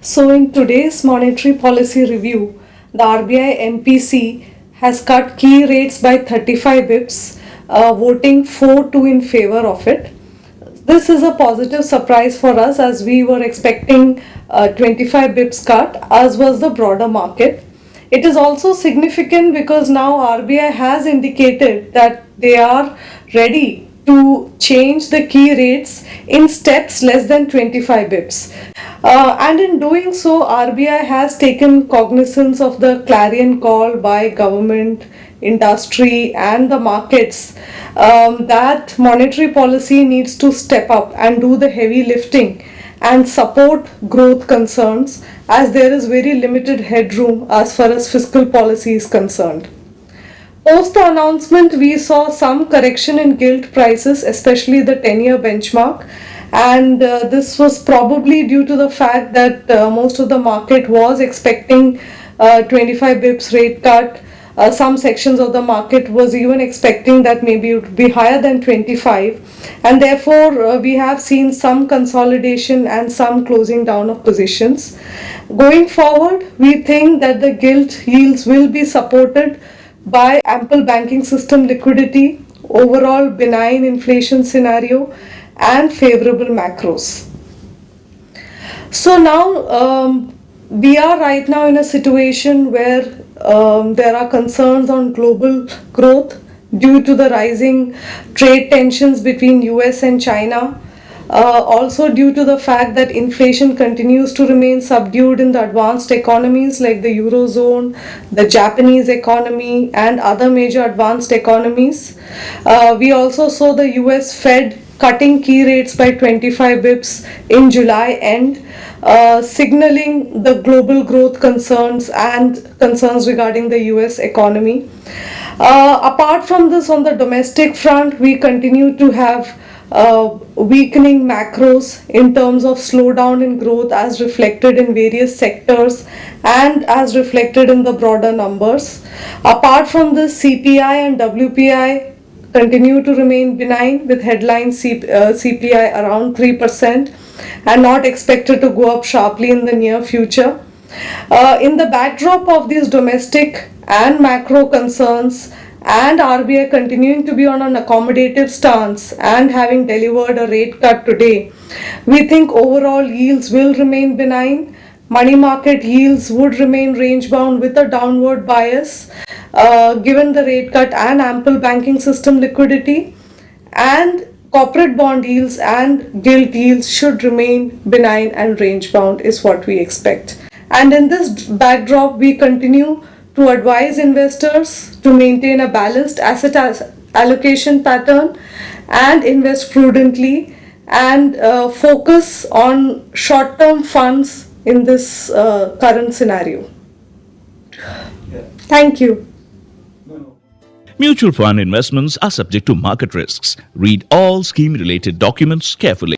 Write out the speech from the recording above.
So, in today's monetary policy review, the RBI MPC has cut key rates by 35 bips, voting 4-2 in favor of it. This is a positive surprise for us as we were expecting a 25 bips cut, as was the broader market. It is also significant because now RBI has indicated that they are ready to change the key rates in steps less than 25 bips. And in doing so, RBI has taken cognizance of the clarion call by government, industry, and the markets that monetary policy needs to step up and do the heavy lifting and support growth concerns, as there is very limited headroom as far as fiscal policy is concerned. Post the announcement, we saw some correction in gilt prices, especially the 10-year benchmark, and this was probably due to the fact that most of the market was expecting 25 bips rate cut. Some sections of the market was even expecting that maybe it would be higher than 25, and therefore we have seen some consolidation and some closing down of positions. Going forward, we think that the gilt yields will be supported by ample banking system liquidity, overall benign inflation scenario, and favorable macros. So now we are right now in a situation where there are concerns on global growth due to the rising trade tensions between US and China. Also due to the fact that inflation continues to remain subdued in the advanced economies like the Eurozone, the Japanese economy, and other major advanced economies. We also saw the US Fed cutting key rates by 25 bips in July end, signaling the global growth concerns and concerns regarding the US economy. Apart from this, on the domestic front, we continue to have weakening macros in terms of slowdown in growth as reflected in various sectors and as reflected in the broader numbers. Apart from this, CPI and WPI continue to remain benign with headline CPI around 3% and not expected to go up sharply in the near future. In the backdrop of these domestic and macro concerns, and RBI continuing to be on an accommodative stance and having delivered a rate cut today, we think overall yields will remain benign. Money market yields would remain range bound with a downward bias given the rate cut and ample banking system liquidity, and corporate bond yields and gilt yields should remain benign and range bound is what we expect. And in this backdrop, we continue to advise investors to maintain a balanced asset allocation pattern and invest prudently and focus on short-term funds in this current scenario. Thank you. Mutual fund investments are subject to market risks. Read all scheme-related documents carefully.